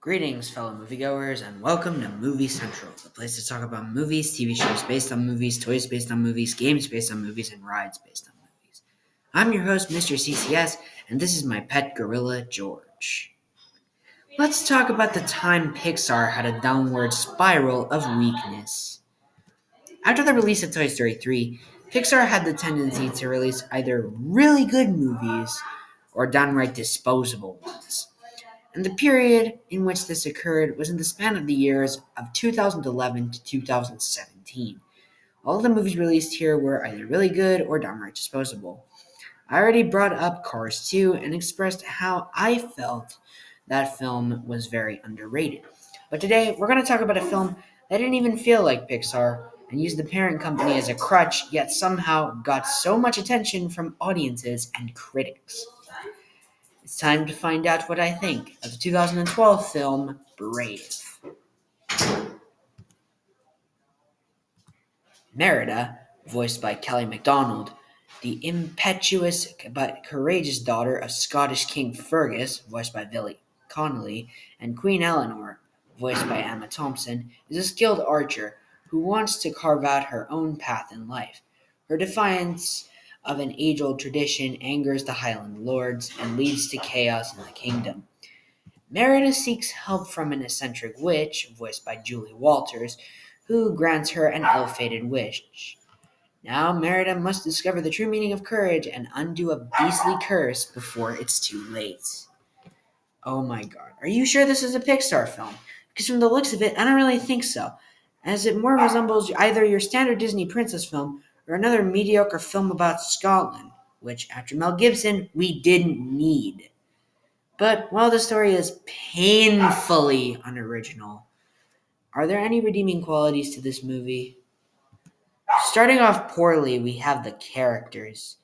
Greetings, fellow moviegoers, and welcome to Movie Central, the place to talk about movies, TV shows based on movies, toys based on movies, games based on movies, and rides based on movies. I'm your host, Mr. CCS, and this is my pet gorilla, George. Let's talk about the time Pixar had a downward spiral of weakness. After the release of Toy Story 3, Pixar had the tendency to release either really good movies or downright disposable ones. And the period in which this occurred was in the span of the years of 2011 to 2017. All of the movies released here were either really good or downright disposable. I already brought up Cars 2 and expressed how I felt that film was very underrated. But today, we're going to talk about a film that didn't even feel like Pixar and used the parent company as a crutch, yet somehow got so much attention from audiences and critics. It's time to find out what I think of the 2012 film Brave. Merida, voiced by Kelly MacDonald, the impetuous but courageous daughter of Scottish King Fergus, voiced by Billy Connolly, and Queen Eleanor, voiced by Emma Thompson, is a skilled archer who wants to carve out her own path in life. Her defiance of an age-old tradition angers the Highland lords and leads to chaos in the kingdom. Merida seeks help from an eccentric witch, voiced by Julie Walters, who grants her an ill-fated wish. Now Merida must discover the true meaning of courage and undo a beastly curse before it's too late. Oh my god, are you sure this is a Pixar film? Because from the looks of it, I don't really think so, as it more resembles either your standard Disney princess film or another mediocre film about Scotland, which, after Mel Gibson, we didn't need. But while the story is painfully unoriginal, are there any redeeming qualities to this movie? Starting off poorly, we have the characters.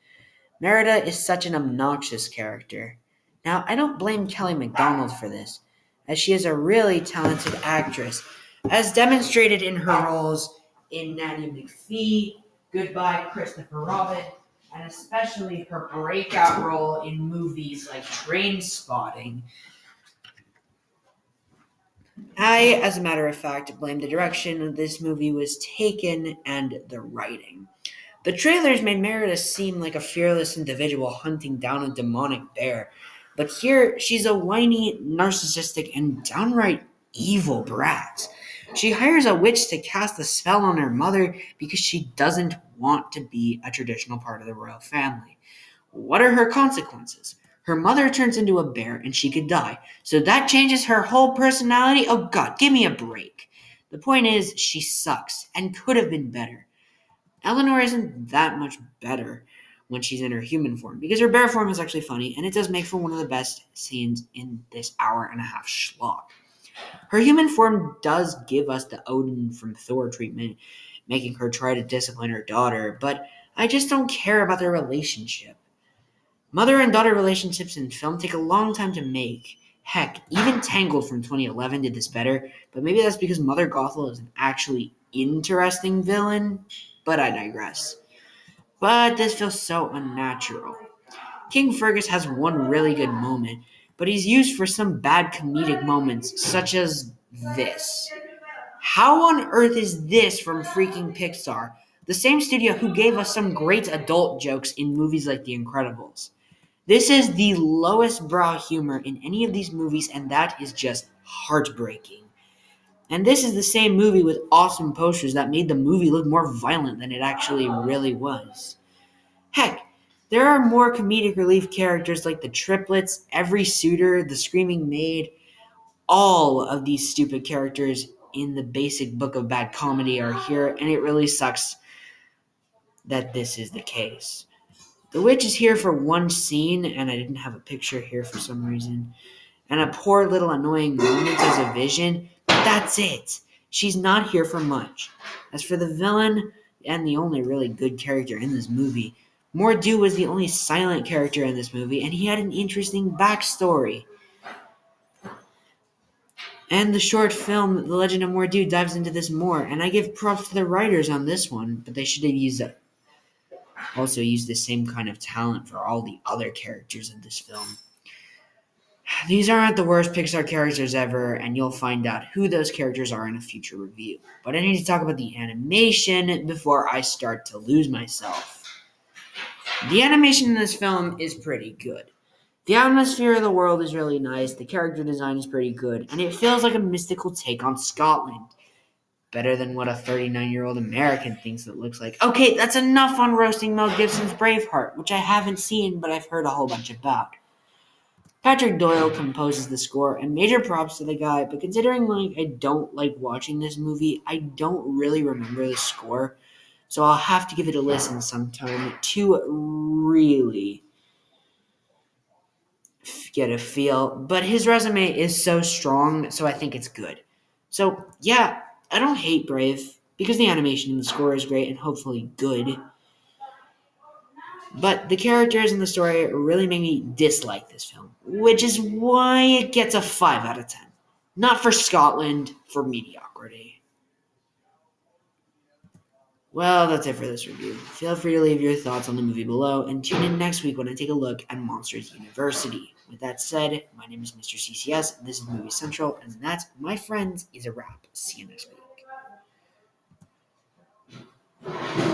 Merida is such an obnoxious character. Now, I don't blame Kelly MacDonald for this, as she is a really talented actress, as demonstrated in her roles in Nanny McPhee, Goodbye Christopher Robin, and especially her breakout role in movies like Trainspotting. I, as a matter of fact, blame the direction this movie was taken and the writing. The trailers made Merida seem like a fearless individual hunting down a demonic bear, but here she's a whiny, narcissistic, and downright evil brat. She hires a witch to cast a spell on her mother because she doesn't want to be a traditional part of the royal family. What are her consequences? Her mother turns into a bear and she could die. So that changes her whole personality? Oh god, give me a break. The point is, she sucks and could have been better. Eleanor isn't that much better when she's in her human form, because her bear form is actually funny, and it does make for one of the best scenes in this hour-and-a-half schlock. Her human form does give us the Odin from Thor treatment, making her try to discipline her daughter, but I just don't care about their relationship. Mother and daughter relationships in film take a long time to make. Heck, even Tangled from 2011 did this better, but maybe that's because Mother Gothel is an actually interesting villain, but I digress. But this feels so unnatural. King Fergus has one really good moment, but he's used for some bad comedic moments, such as this. How on earth is this from freaking Pixar? The same studio who gave us some great adult jokes in movies like The Incredibles. This is the lowest brow humor in any of these movies, and that is just heartbreaking. And this is the same movie with awesome posters that made the movie look more violent than it actually really was. Heck, there are more comedic relief characters like the triplets, every suitor, the screaming maid. All of these stupid characters in the basic book of bad comedy are here, and it really sucks that this is the case. The witch is here for one scene, and I didn't have a picture here for some reason, and a poor little annoying moment as a vision, but that's it. She's not here for much. As for the villain, and the only really good character in this movie, Mordew was the only silent character in this movie, and he had an interesting backstory. And the short film, The Legend of Mordew, dives into this more, and I give props to the writers on this one, but they should have also used the same kind of talent for all the other characters in this film. These aren't the worst Pixar characters ever, and you'll find out who those characters are in a future review. But I need to talk about the animation before I start to lose myself. The animation in this film is pretty good. The atmosphere of the world is really nice, the character design is pretty good, and it feels like a mystical take on Scotland. Better than what a 39-year-old American thinks it looks like. Okay, that's enough on roasting Mel Gibson's Braveheart, which I haven't seen, but I've heard a whole bunch about. Patrick Doyle composes the score, and major props to the guy, but considering I don't like watching this movie, I don't really remember the score, so I'll have to give it a listen sometime to really get a feel. But his resume is so strong, so I think it's good. So yeah, I don't hate Brave because the animation and the score is great and hopefully good. But the characters and the story really make me dislike this film, which is why it gets a 5 out of 10. Not for Scotland, for mediocrity. Well, that's it for this review. Feel free to leave your thoughts on the movie below, and tune in next week when I take a look at Monsters University. With that said, my name is Mr. CCS, and this is Movie Central, and that, my friends, is a wrap. See you next week.